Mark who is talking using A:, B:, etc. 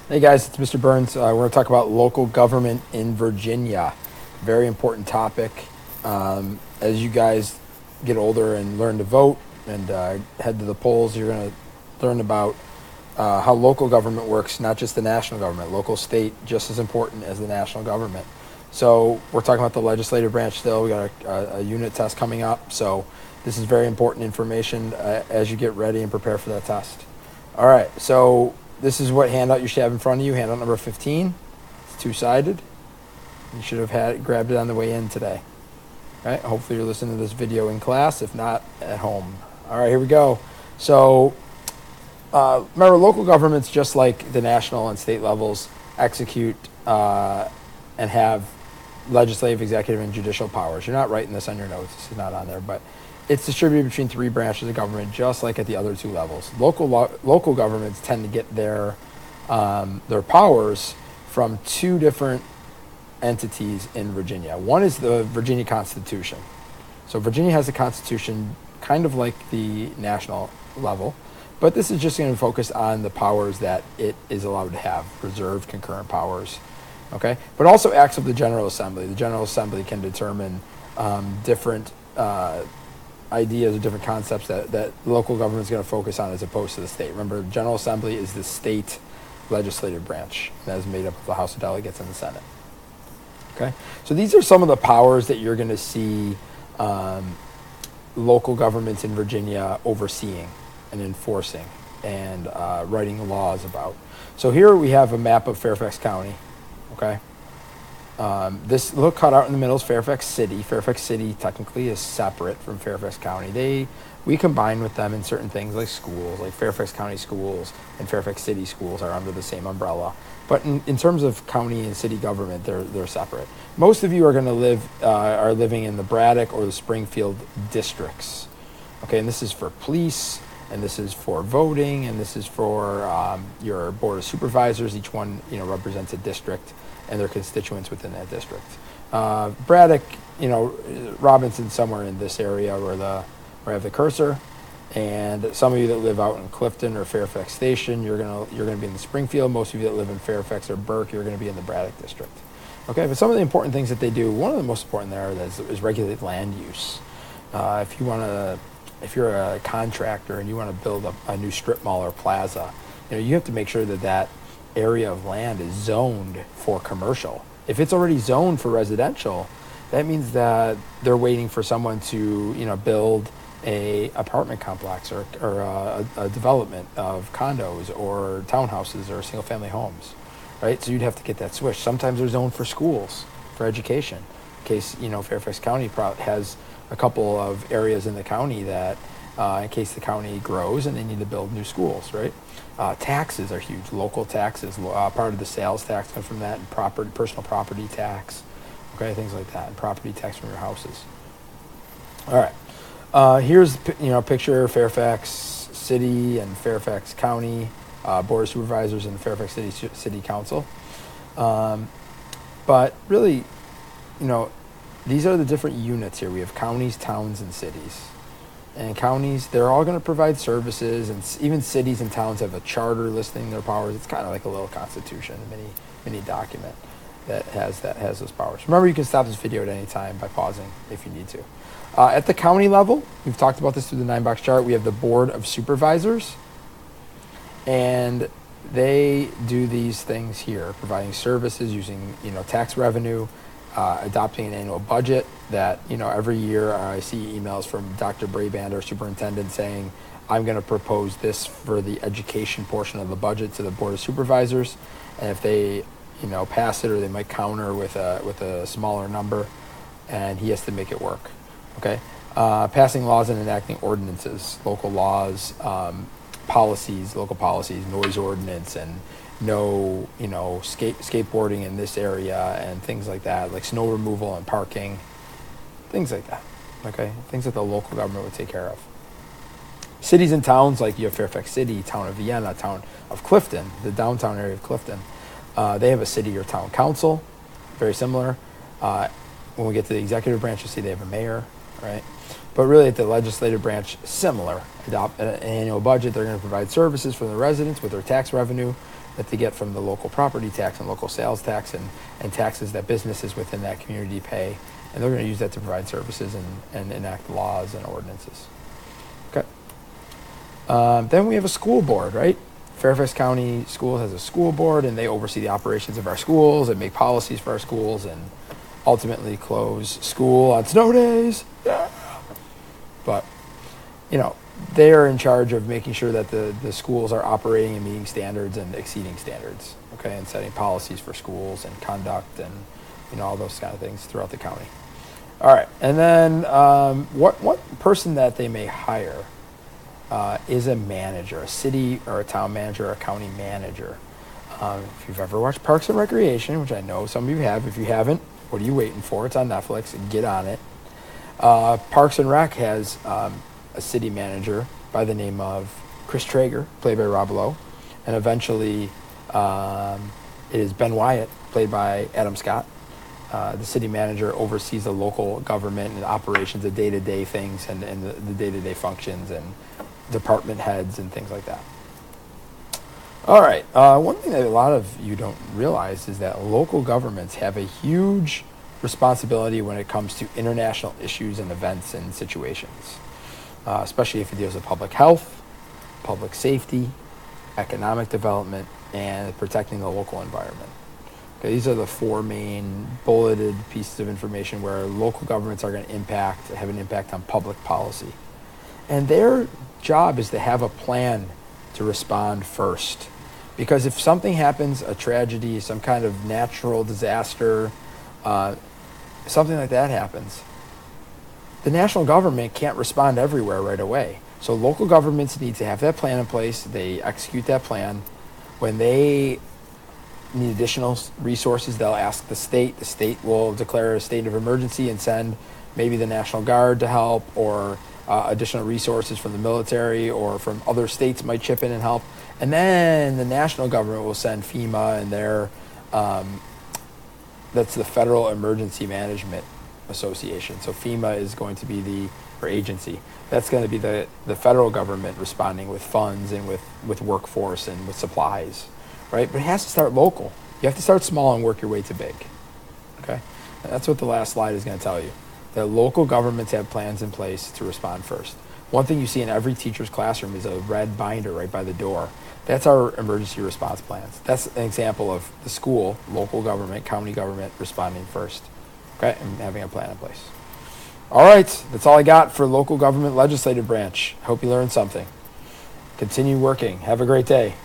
A: Hey guys, it's Mr. Burns. We're going to talk about local government in Virginia. Very important topic. As you guys get older and learn to vote and head to the polls, you're going to learn about how local government works, not just the national government. Local, state, just as important as the national government. So we're talking about the legislative branch still. We got a unit test coming up. So this is very important information as you get ready and prepare for that test. All right, so this is what handout you should have in front of you, handout number 15. It's two-sided. You should have grabbed it on the way in today. All right, hopefully you're listening to this video in class, if not at home. All right, here we go. So remember, local governments, just like the national and state levels, execute and have legislative, executive, and judicial powers. You're not writing this on your notes. This is not on there, but it's distributed between three branches of government, just like at the other two levels. Local governments tend to get their powers from two different entities in Virginia. One is the Virginia Constitution. So Virginia has a constitution kind of like the national level, but this is just going to focus on the powers that it is allowed to have, reserved concurrent powers. Okay, but also acts of the General Assembly. The General Assembly can determine different ideas or different concepts that local government is going to focus on as opposed to the state. Remember, the General Assembly is the state legislative branch that is made up of the House of Delegates and the Senate. Okay, so these are some of the powers that you're going to see local governments in Virginia overseeing and enforcing and writing laws about. So here we have a map of Fairfax County. Okay. This little cutout in the middle is Fairfax City. Fairfax City technically is separate from Fairfax County. We combine with them in certain things like schools, like Fairfax County schools and Fairfax City schools are under the same umbrella. But in terms of county and city government, they're separate. Most of you are going to are living in the Braddock or the Springfield districts. Okay, and this is for police, and this is for voting, and this is for your board of supervisors. Each one, represents a district and their constituents within that district. Braddock, Robinson, somewhere in this area where I have the cursor, and some of you that live out in Clifton or Fairfax Station, you're gonna be in the Springfield. Most of you that live in Fairfax or Burke, you're gonna be in the Braddock district. Okay, but some of the important things that they do, one of the most important there is regulate land use. If you're a contractor and you want to build a new strip mall or plaza, you have to make sure that area of land is zoned for commercial. If it's already zoned for residential, that means that they're waiting for someone to build a apartment complex or a development of condos or townhouses or single family homes, right? So you'd have to get that switched. Sometimes they're zoned for schools, for education. In case Fairfax County has a couple of areas in the county that in case the county grows and they need to build new schools, right? Taxes are huge. Local taxes, part of the sales tax comes from that, and personal property tax, okay, things like that, and property tax from your houses. All right, here's a picture of Fairfax City and Fairfax County Board of Supervisors and Fairfax City Council. But really, these are the different units here. We have counties, towns, and cities. And counties, they're all going to provide services, and even cities and towns have a charter listing their powers. It's kind of like a little constitution, a mini document that has those powers. Remember, you can stop this video at any time by pausing if you need to. At the county level, we've talked about this through the 9-box chart. We have the Board of Supervisors, and they do these things here, providing services using tax revenue, adopting an annual budget that, every year I see emails from Dr. Braband, our superintendent, saying, I'm going to propose this for the education portion of the budget to the Board of Supervisors. And if they, pass it, or they might counter with a smaller number, and he has to make it work. Okay. Passing laws and enacting ordinances, local laws, local policies, noise ordinance, and no, skateboarding in this area and things like that, like snow removal and parking, things like that, okay? Things that the local government would take care of. Cities and towns, like you have Fairfax City, town of Vienna, town of Clifton, the downtown area of Clifton, they have a city or town council, very similar. When we get to the executive branch, you'll see they have a mayor, right? But really at the legislative branch, similar. Adopt an annual budget. They're going to provide services for the residents with their tax revenue. that they get from the local property tax and local sales tax and taxes that businesses within that community pay. And they're going to use that to provide services and enact laws and ordinances. Okay. Then we have a school board, right? Fairfax County Schools has a school board, and they oversee the operations of our schools and make policies for our schools and ultimately close school on snow days. Yeah. But, they are in charge of making sure that the schools are operating and meeting standards and exceeding standards, okay, and setting policies for schools and conduct and, all those kind of things throughout the county. All right, and then what person that they may hire is a manager, a city or a town manager or a county manager. If you've ever watched Parks and Recreation, which I know some of you have, if you haven't, what are you waiting for? It's on Netflix. Get on it. Parks and Rec has a city manager by the name of Chris Traeger, played by Rob Lowe, and eventually it is Ben Wyatt, played by Adam Scott. The city manager oversees the local government and operations, the day-to-day things and the day-to-day functions and department heads and things like that. All right. One thing that a lot of you don't realize is that local governments have a huge responsibility when it comes to international issues and events and situations, especially if it deals with public health, public safety, economic development, and protecting the local environment. Okay, these are the four main bulleted pieces of information where local governments are going to have an impact on public policy. And their job is to have a plan to respond first. Because if something happens, a tragedy, some kind of natural disaster, something like that happens, the national government can't respond everywhere right away. So local governments need to have that plan in place. They execute that plan. When they need additional resources, they'll ask the state. The state will declare a state of emergency and send maybe the National Guard to help, or additional resources from the military or from other states might chip in and help. And then the national government will send FEMA and their, that's the Federal Emergency Management Association. So FEMA is going to be or agency. That's going to be the federal government responding with funds and with workforce and with supplies, right? But it has to start local. You have to start small and work your way to big, okay? And that's what the last slide is going to tell you. That local governments have plans in place to respond first. One thing you see in every teacher's classroom is a red binder right by the door. That's our emergency response plans. That's an example of the school, local government, county government responding first, okay, and having a plan in place. All right, that's all I got for local government legislative branch. Hope you learned something. Continue working. Have a great day.